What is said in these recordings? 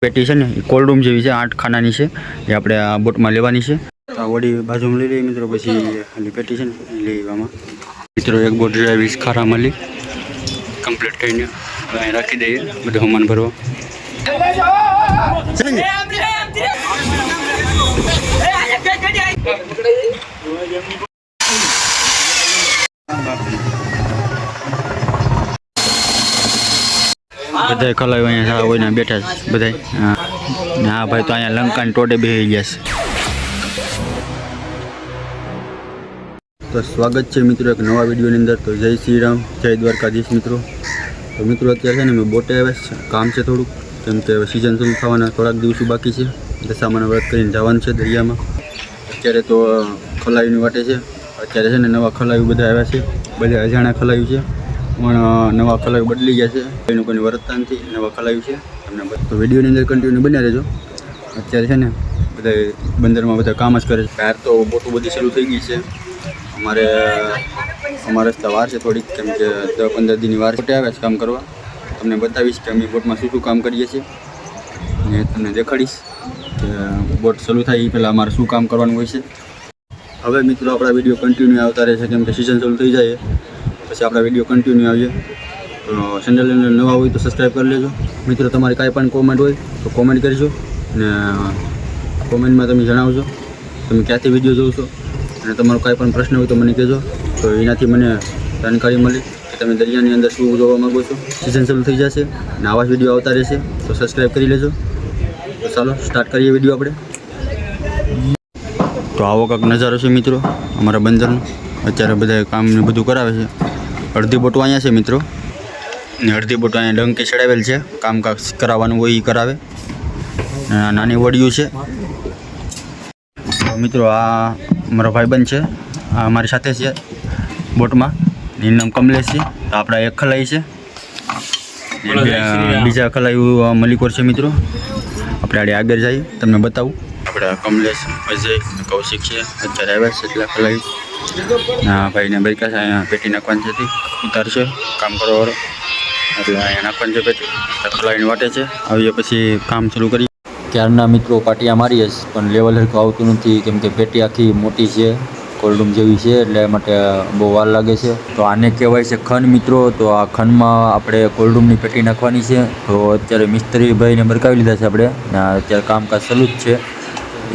પેટી છે ને એ કોલ્ડ રૂમ જેવી છે, 8 ખાનાની છે, એ આપણે આ બોટમાં લેવાની છે. આ વડી બાજુમાં લઈ લઈએ મિત્રો, પછી એની પેટી છે ને એ લઈ લેવામાં મિત્રો. એક બોટ 20 ખારા મળી કમ્પ્લીટ થઈને અહીં રાખી દઈએ બધું સામાન ભરવા. બધા ખલાયું અહીંયા હોય ને બેઠા છે બધા. હા ભાઈ, તો અહીંયા લંકાની ટોટે બેસી ગયા છે. તો સ્વાગત છે મિત્રો એક નવા વિડીયોની અંદર. તો જય શ્રી રામ, જય દ્વારકાધીશ મિત્રો. તો મિત્રો અત્યારે છે ને મેં બોટે આવ્યા છે, કામ છે થોડુંક, કેમ કે સિઝન શરૂ થવાના થોડાક દિવસો બાકી છે. દશામાના વ્રત કરીને જવાનું છે દરિયામાં. અત્યારે તો ખલાયુની વાટે છે. અત્યારે છે ને નવા ખલાયુ બધા આવ્યા છે, બધા અજાણ્યા ખલાયુ છે, પણ નવા ખલાયુ બદલી ગયા છે. એનું કોઈ વર્તતા નથી, નવા ખલાયુ છે તમને. તો વિડીયોની અંદર કન્ટિન્યુ બન્યા રહેજો. અત્યારે છે ને બધા બંદરમાં બધા કામ જ કરે છે. બહાર તો બોટો બધી શરૂ થઈ ગઈ છે. અમારે રસ્તા વાર છે થોડીક, કેમ કે 10-15 દિનની વાર બોટે આવ્યા છે કામ કરવા. તમને બતાવીશ કે અમે બોટમાં શું કામ કરીએ છીએ, ને તમને દેખાડીશ કે બોટ શરૂ થાય એ પહેલાં અમારે શું કામ કરવાનું હોય છે. હવે મિત્રો આપણા વિડીયો કન્ટિન્યુ આવતા રહે છે, કેમ કે સિઝન શરૂ થઈ જાય પછી આપણા વિડીયો કન્ટિન્યુ આવીએ. તો ચેનલને નવા હોય તો સબસ્ક્રાઈબ કરી લેજો મિત્રો. તમારી કાંઈ પણ કોમેન્ટ હોય તો કોમેન્ટ કરજો, ને કોમેન્ટમાં તમે જણાવજો તમે ક્યાંથી વિડીયો જોવો છો, અને તમારો કાંઈ પણ પ્રશ્ન હોય તો મને કહેજો. તો એનાથી મને જાણકારી મળી કે તમે દરિયાની અંદર શું જોવા માગો છો. સિઝન શરૂ થઈ જશે અને આવા જ વિડીયો આવતા રહેશે, તો સબસ્ક્રાઈબ કરી લેજો. તો ચાલો સ્ટાર્ટ કરીએ વિડીયો આપણે. તો આવો કાંક નજારો છે મિત્રો અમારા બંદરનો. અત્યારે બધા કામને બધું કરાવે છે. અડધી બોટો અહીંયા છે મિત્રો, ને અડધી બોટો અહીંયા ડંકી ચડાવેલ છે. કામકાજ કરાવવાનું હોય એ કરાવે. નાની વડિયું છે મિત્રો. આ મારો ભાઈબંધ છે, આ અમારી સાથે છે બોટમાં. એનું નામ કમલેશ છે. તો આપણા એક ખલાઈ છે, બીજા ખલાયું મલિકોર છે મિત્રો. આપણે આગળ જઈએ તમને બતાવું. આપણા કમલેશ, અજય, કૌશિક છે. અત્યારે આવ્યા છે એટલા ખલાયું. હા ભાઈને બૈકા છે. અહીંયા પેટી નાખવાની છે, ઉતારશે કામ કરવાવાળો, એટલે અહીંયા નાખવાની છે પેટી. ખલાઈની વાટે છે. આવીએ પછી કામ શરૂ કરીએ. ક્યારના મિત્રો પાટિયા મારીએ છે, પણ લેવલ હરખું આવતું નથી, કેમ કે પેટી આખી મોટી છે, કોલ્ડ રૂમ જેવી છે, એટલે માટે બહુ વાર લાગે છે. તો આને કહેવાય છે ખન મિત્રો. તો આ ખનમાં આપણે કોલ્ડ રૂમની પેટી નાખવાની છે. તો અત્યારે મિસ્ત્રી ભાઈને બરકાવી લીધા છે આપણે. અત્યારે કામકાજ ચાલુ જ છે.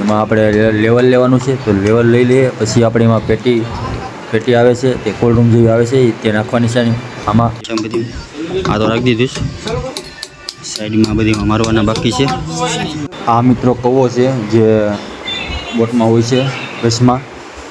એમાં આપણે લેવલ લેવાનું છે. તો લેવલ લઈ લઈએ પછી આપણે એમાં પેટી આવે છે, તે કોલ્ડ રૂમ જેવી આવે છે, તે નાખવાની છે. આમાં બધી આ તો રાખી દીધું છે. સાઈડમાં બધી મારવાના બાકી છે. આ મિત્રો કવો છે જે બોટમાં હોય છે બસમાં.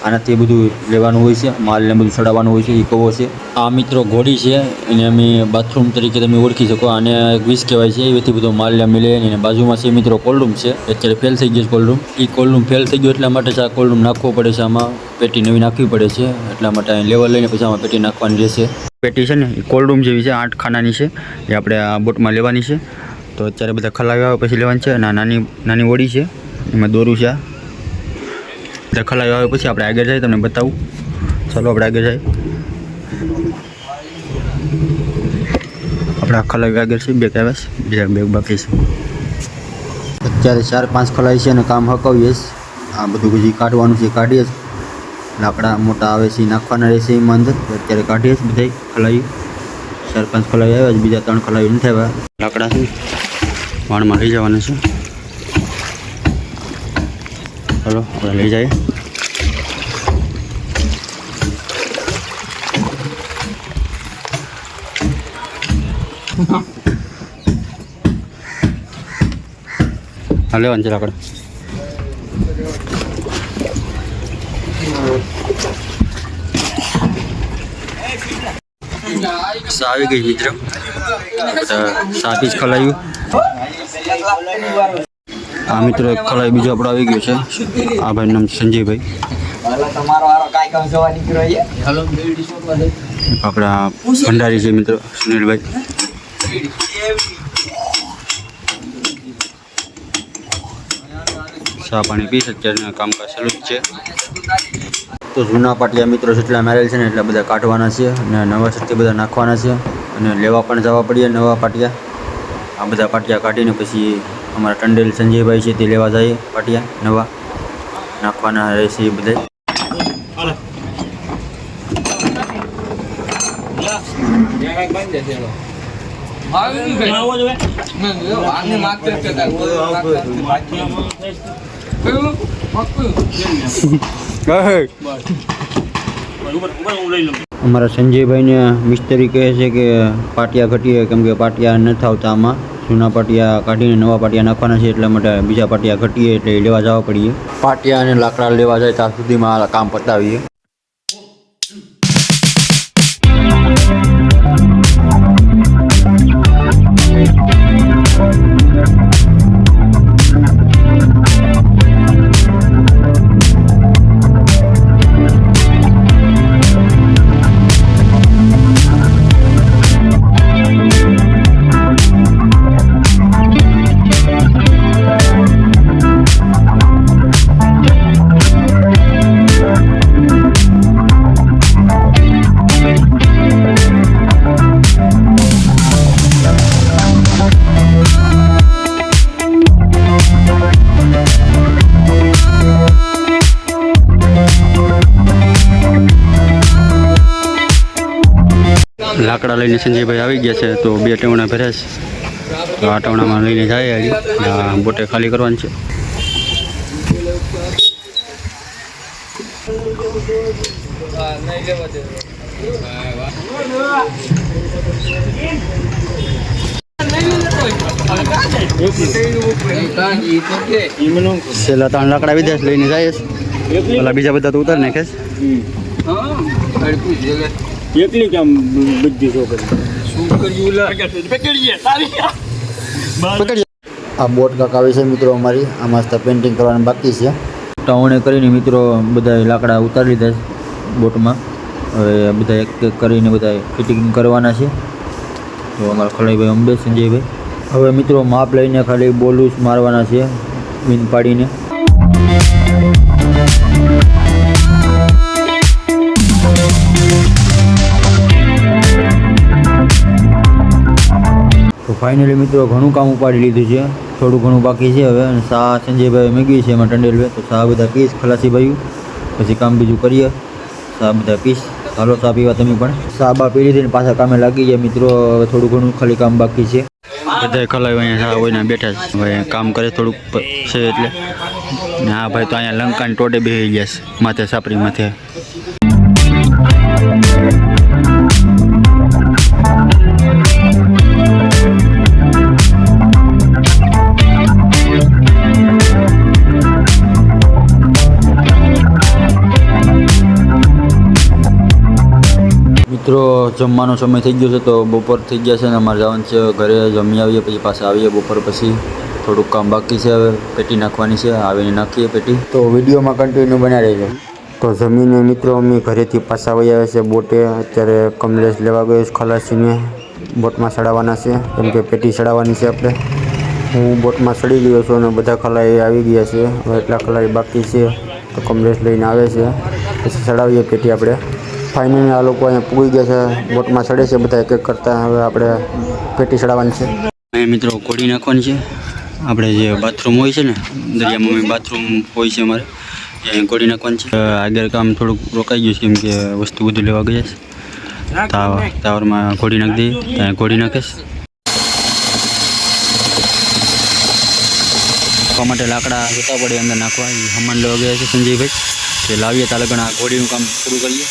આનાથી બધું લેવાનું હોય છે, માલને બધું ચડાવવાનું હોય છે, એ કવો છે. આ મિત્રો ઘોડી છે, એને અમે બાથરૂમ તરીકે તમે ઓળખી શકો. આને વિશ કહેવાય છે. એથી બધો માલ મિલે. એને બાજુમાં છે મિત્રો કોલ્ડ રૂમ છે. અત્યારે ફેલ થઈ ગયો છે કોલ્ડ રૂમ. એ કોલ્ડ રૂમ ફેલ થઈ ગયો એટલા માટે આ કોલ્ડ રૂમ નાખવો પડે છે. આમાં પેટી નવી નાખવી પડે છે, એટલા માટે અહીં લેવલ લઈને પછી આમાં પેટી નાખવાની રહેશે. પેટી છે ને એ કોલ્ડ રૂમ જેવી છે, 8 ખાનાની છે, એ આપણે આ બોટમાં લેવાની છે. તો અત્યારે બધા ખલાવી આવે પછી લેવાની છે. અને નાની વડી છે, એમાં દોરું છે. બધા ખલાવી આવે પછી આપણે આગળ જઈએ, તમને બતાવું. ચાલો આપણે આગળ જઈએ. આપણા ખલાવી આગળ છે, બે આવ્યા છે, બીજા બે બાકી છે. અત્યારે 4-5 ખલાવી છે અને કામ હકાવીએ છે. આ બધું પછી કાઢવાનું છે, કાઢીએ જ. લાકડા મોટા આવે છે, નાખવાના રહેશે એમાં અંદર. અત્યારે કાઢીએ જ બધા ખલાવી. 4-5 ખલાવી આવ્યા છે, બીજા 3 ખલાવી નથી આવ્યા. લાકડા છે વાણમાં લઈ જવાના છે. ચાલો આપણે લઈ જઈએ. હા લેવાનું છે લાકડા. આવી ગઈ મિત્ર. બધા 7 ખલાયું. આ મિત્રો એક ખલાઈ બીજો આપણો આવી ગયો છે. આ ભાઈનું નામ સંજયભાઈ. આપણા ભંડારી છે મિત્રો સુનિલભાઈ. ચા પાણી પીશ. અત્યારે કામકાજ ચાલુ જ છે. તો જૂના પાટિયા મિત્રો જેટલા મારેલ છે ને એટલા બધા કાઢવાના છે, અને નવા સત્ય બધા નાખવાના છે, અને લેવા પણ જવા પડીએ નવા પાટિયા. આ બધા પાટિયા કાઢીને પછી અમારા ટંડેલ સંજયભાઈ છે તે લેવા જઈએ પાટિયા નવા નાખવાના રહેશે એ બધા. અમારા સંજયભાઈને મિસ્ત્રી કહે છે કે પાટિયા ઘટીએ, કેમ કે પાટિયા નથી આવતા આમાં. જૂના પાટિયા કાઢીને નવા પાટિયા નાખવાના છે, એટલા માટે બીજા પાટિયા ઘટીએ એટલે લેવા જવા પડીએ. પાટિયા અને લાકડા લેવા જાય ત્યાં સુધીમાં આ કામ પતાવીએ. લાકડા લઈને સંજયભાઈ આવી ગયા છે, તો 2 ટેવણા ભર્યા છે. તો આ ટેવણામાં લઈને જાય હજી બોટે ખાલી કરવાની છે. છેલ્લા 3 લાકડા વિદેશ લઈને જાય છે. પેલા બીજા બધા તો ઉતાર નાખે છે. એકલી કામ બધી આ બોટ કાંક આવી છે મિત્રો અમારી. આ મસ્ત પેન્ટિંગ કરવાની બાકી છે. ટાઉણે કરીને મિત્રો બધા લાકડા ઉતારી લીધા છે બોટમાં. હવે બધા એક એક કરીને બધા ફિટિંગ કરવાના છે. તો અમારા ખલાઈભાઈ અંબે સંજયભાઈ હવે મિત્રો માપ લઈને ખાલી બોલું મારવાના છે મીન પાડીને. તો ફાઇનલી મિત્રો ઘણું કામ ઉપાડી લીધું છે, થોડું ઘણું બાકી છે હવે. અને સા સંજયભાઈ મેગી છે એમાં ટંડેલભાઈ, તો સા બધા પીસ ખલાસી ભાઈ પછી કામ બીજું કરીએ. સા બધા પીસ હાલો સા પીવા તમે પણ. સા બા પી લીધી ને પાછા કામે લાગી ગયા મિત્રો. હવે થોડું ઘણું ખાલી કામ બાકી છે. બધા ખલાઈ અહીંયા સા હોય બેઠા છે, હવે કામ કરે થોડુંક છે એટલે. ને હા ભાઈ તો અહીંયા લંકાની ટોડે બેસી ગયા છે માથે સાપરી માથે. મિત્રો જમવાનો સમય થઈ ગયો છે, તો બપોર થઈ ગયા છે ને અમારે જવાનું છે ઘરે. જમી આવીએ પછી પાછા આવીએ બપોર પછી. થોડુંક કામ બાકી છે, હવે પેટી નાખવાની છે, આવીને નાખીએ પેટી. તો વિડીયોમાં કન્ટિન્યુ બના રહેજો. તો જમીને મિત્રો અમે ઘરેથી પાછા આવી આવ્યા છે બોટે. અત્યારે કમલેશ લેવા ગયો છે ખલાસીને. બોટમાં ચડાવવાના છે, કેમ કે પેટી ચડાવવાની છે આપણે. હું બોટમાં ચડી ગયો છું અને બધા ખલાઈ આવી ગયા છે. હવે એટલા ખલાઈ બાકી છે, તો કમલેશ લઈને આવે છે, પછી ચડાવીએ પેટી આપણે. ફાઇનલી આ લોકો અહીંયા પૂગી ગયા છે, બોટમાં ચડે છે બધા એક એક કરતાં. હવે આપણે પેટી ચડાવવાની છે. અહીંયા મિત્રો ઘોડી નાખવાની છે. આપણે જે બાથરૂમ હોય છે ને દરિયામાં બાથરૂમ હોય છે અમારે, ત્યાં ઘોડી નાખવાની છે. આગળ કામ થોડુંક રોકાઈ ગયું છે, કેમ કે વસ્તુ બધું લેવા ગયા છે. ટાવરમાં ઘોડી નાખી દઈએ, ત્યાં ઘોડી નાખીશ. નાખવા માટે લાકડા જોતા પડે અંદર નાખવા. હમણાં લેવા ગયા છે સંજયભાઈ, તે લાવીએ ત્યાં લગન આ ઘોડીનું કામ શરૂ કરીએ.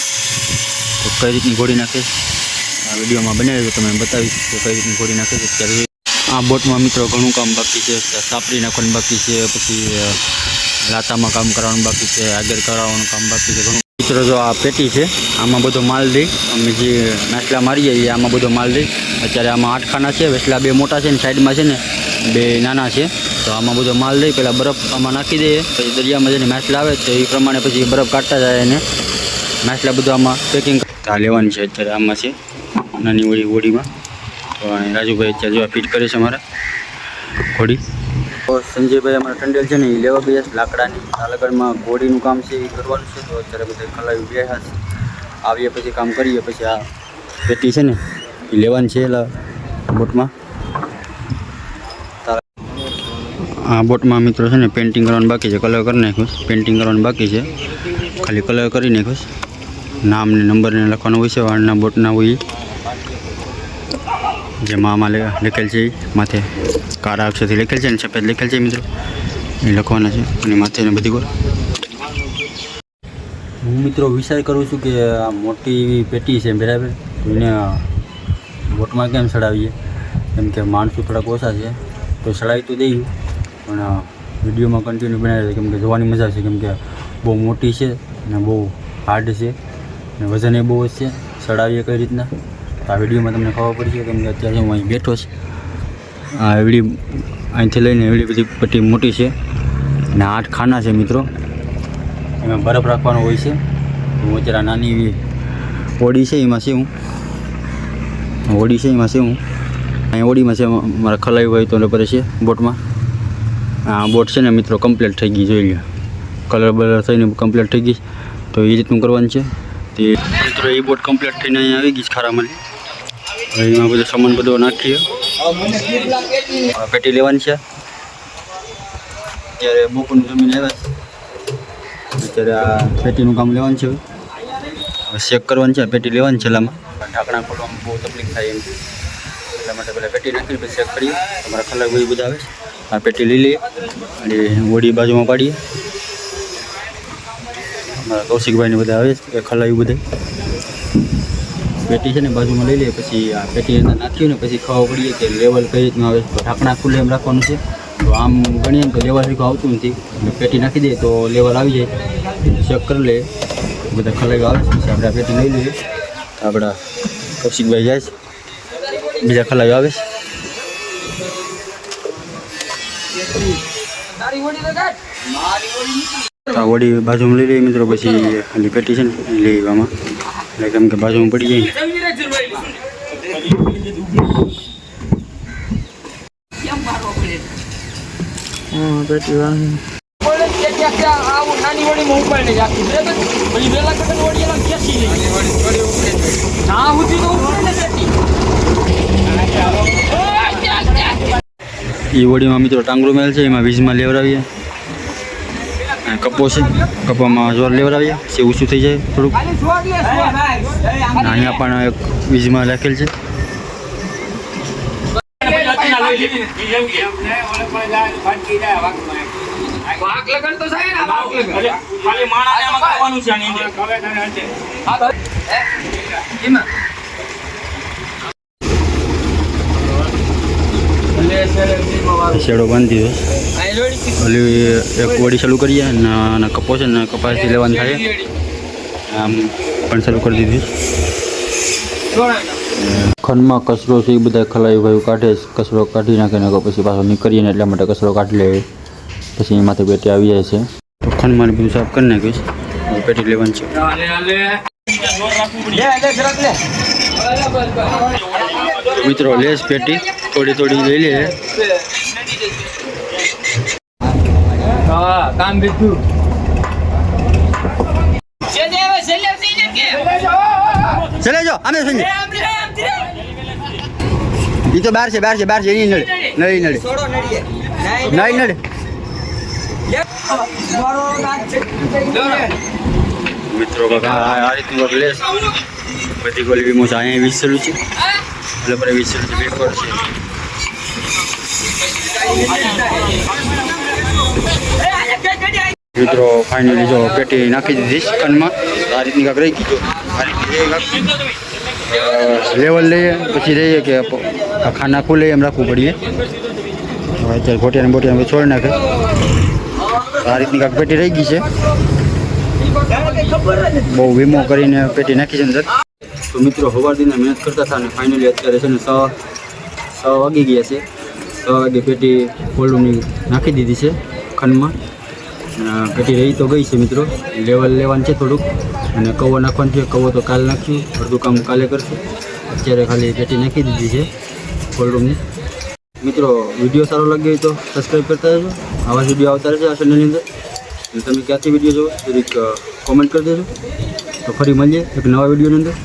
તો કઈ રીતની ઘોડી નાખે આ વિડીયોમાં બનાવી તો તમે બતાવીશ કે કઈ રીતની ઘોડી નાખે છે. ત્યારે આ બોટમાં મિત્રો ઘણું કામ બાકી છે. સાપડી નાખવાનું બાકી છે, પછી લાતામાં કામ કરવાનું બાકી છે, આગળ કરાવવાનું કામ બાકી છે ઘણું. મિત્રો જો આ પેટી છે, આમાં બધો માલ દઈ અમે જે નાસલા મારીએ એ આમાં બધો માલ દઈ. અત્યારે આમાં 8 ખાના છે, વેસલા 2 મોટા છે ને સાઈડમાં છે ને 2 નાના છે. તો આમાં બધો માલ દઈ પહેલાં બરફ આમાં નાખી દઈએ, પછી દરિયામાં જઈને માછલા આવે તો એ પ્રમાણે પછી બરફ કાઢતા જાય અને માછલા બધું આમાં પેકિંગ આ લેવાની છે. અત્યારે આમાં છે નાની હોડીમાં. તો રાજુભાઈ અત્યારે જેવા ફિટ કરે છે અમારા ઘોડી. તો સંજયભાઈ અમારા ટંડેલ છે ને એ લેવા ગયા છે લાકડાની. આ લગનમાં ઘોડીનું કામ છે એ કરવાનું છે. તો અત્યારે બધા ખલાવી બેઠા છે, આવીએ પછી કામ કરીએ. પછી આ પેટી છે ને એ લેવાની છે બોટમાં. આ બોટમાં મિત્રો છે ને પેઇન્ટિંગ કરવાનું બાકી છે, કલર કરી નાખ્યું. પેઇન્ટિંગ કરવાનું બાકી છે, ખાલી કલર કરી નાખ્યું. નામ ને નંબર ને લખવાનું હોય છે, વાળના બોટના હોય જેમાં આમાં લખેલ છે, માથે કાળા અક્ષરથી લખેલ છે ને સફેદ લખેલ છે મિત્રો, એ લખવાના છે. અને માથે ને બધી ગોળ. હું મિત્રો વિચાર કરું છું કે આ મોટી એવી પેટી છે બરાબર, તો એને બોટમાં કેમ ચડાવીએ, કેમ કે માણસો થોડાક ઓછા છે તો ચડાવી તો દઈએ, પણ વિડીયોમાં કન્ટિન્યુ બનાવી, કેમ કે જોવાની મજા આવશે. કેમ કે બહુ મોટી છે ને બહુ હાર્ડ છે ને વજન એ બહુ જ છે. ચડાવીએ કઈ રીતના આ વિડીયોમાં તમને ખબર પડશે, કેમ કે અત્યારે હું અહીં બેઠો છું. આ એવડી અહીંથી લઈને એવડી બધી પેટી મોટી છે અને 8 ખાના છે મિત્રો. એમાં બરફ રાખવાનો હોય છે. હું અત્યારે નાની એવી ઓડી છે એમાં છે, ઓડી છે એમાં છે. અહીંયા ઓડીમાં છે મારા ખલાઈ હોય તો પડે છે બોટમાં. આ બોટ છે ને મિત્રો કમ્પ્લીટ થઈ ગઈ, જોઈ લો કલર બલર થઈને કમ્પ્લીટ થઈ ગઈ. તો એ રીતનું કરવાનું છે. તે મિત્રો એ બોટ કમ્પ્લીટ થઈને અહીંયા આવી ગઈ છે ખારામાં. એમાં બધો સામાન બધો નાખીએ. પેટી લેવાની છે. અત્યારે બોકનું જમીન આવ્યા છે, અત્યારે આ પેટીનું કામ લેવાનું છે. ચેક કરવાનું છે, પેટી લેવાની છે. લામાં ઢાંકણા ખોલવામાં બહુ તકલીફ થાય એમ, એટલા માટે પહેલાં પેટી નાખીને પછી ચેક કરીએ. તમારા ખલાઈ બધી બધા આવે છે. આ પેટી લઈ લઈએ અને ઓડી બાજુમાં પાડીએ. અમારા કૌશિકભાઈને બધા આવે છે, ખલાઈ બધા પેટી છે ને બાજુમાં લઈ લઈએ. પછી આ પેટી અંદર નાખીએ ને પછી ખબર પડીએ કે લેવલ કઈ રીતનું આવે. તો ઢાંકણા ખુલ્લે એમ રાખવાનું છે. તો આમ ગણીએ ને તો લેવલ સરખું આવતું નથી. પેટી નાખી દઈએ તો લેવલ આવી જાય. ચેક કરી લઈએ, બધા ખલાઈ આવે છે. પછી આપણે આ પેટી લઈ લઈએ. આપણા કૌશિકભાઈ જાય છે, બીજા ખલાઈ આવે છે. આ વડી બાજુમાં લઈ લઈએ મિત્રો. પછી ખાલી પેટી છે ને લઈ આમાં, એટલે કેમ કે બાજુમાં પડી જાય એ વડીમાં મિત્રો ટાંગરો મેલ છે, એમાં વીજમાં લેવડાવીએ. કપો છે, કપામાં જોર લેવડાવીએ, છે ઊંચું થઈ જાય થોડુંક. અહીંયા પણ એક વીજમાં રાખેલ છે. શેડો બાંધી દીધો. ઓલી એક વડી ચાલુ કરીએ અને કપો છે ને કપાસથી લેવાનું થાય, આમ પણ ચાલુ કરી દીધી. ખંડમાં કચરો છે એ બધા ખલાઈ ભાઈ કાઢે, કચરો કાઢી નાખે ને પછી પાછો નીકળીએ ને એટલા માટે કચરો કાઢી લે. પછી એમાંથી પેટી આવી જાય છે. તો ખંડમાં બધું સાફ કરી નાખીશ. પેટી લેવાની છે. મિત્રો લેસ પેટી થોડી થોડી લઈ લે. કામ બીજું ચલે જો અમે સંજય ઈ તો બહાર છે એની નડે નહીં નડે. મિત્રો આ રીતનું લેસ બધી ગોલી વીમો છે. અહીંયા 20 છે, એટલે પર 20 છે બેકવર્ડ છે. મિત્રો ફાઇનલી જો પેટી નાખી દીધી ચિકનમાં. આ રીતની કાંક રહી ગઈ. લેવલ લઈએ પછી રહીએ કે ખાના ખુલે એમ રાખવું પડીએ. અત્યારે ગોટિયાને બોટિયાને છોડી નાખે. આ રીતની કાંક પેટી રહી ગઈ છે. બહુ વીમો કરીને પેટી નાખી છે અંદર. તો મિત્રો સવાર દિને મહેનત કરતા હતા અને ફાઇનલી અત્યારે છે ને 6 વાગી ગયા છે. 6 વાગે પેટી ફોલ્ડની નાખી દીધી છે ખંડમાં. પેટી રહી તો ગઈ છે મિત્રો. લેવલ લેવાનું છે થોડુંક અને કવર નાખવાનું છે. કવર તો કાલે નાખ્યું, અડધું કામ કાલે કરશું. અત્યારે ખાલી પેટી નાખી દીધી છે ફોલ્ડની. મિત્રો વિડીયો સારો લાગ્યો હોય તો સબસ્ક્રાઈબ કરતા રહેજો. આવા વિડીયો આવતા રહેશે આ ચેનલની અંદર. તમે ક્યાંથી વિડીયો જોવો થોડીક કોમેન્ટ કરી દેજો. તો ફરી મળીએ એક નવા વિડીયોની અંદર.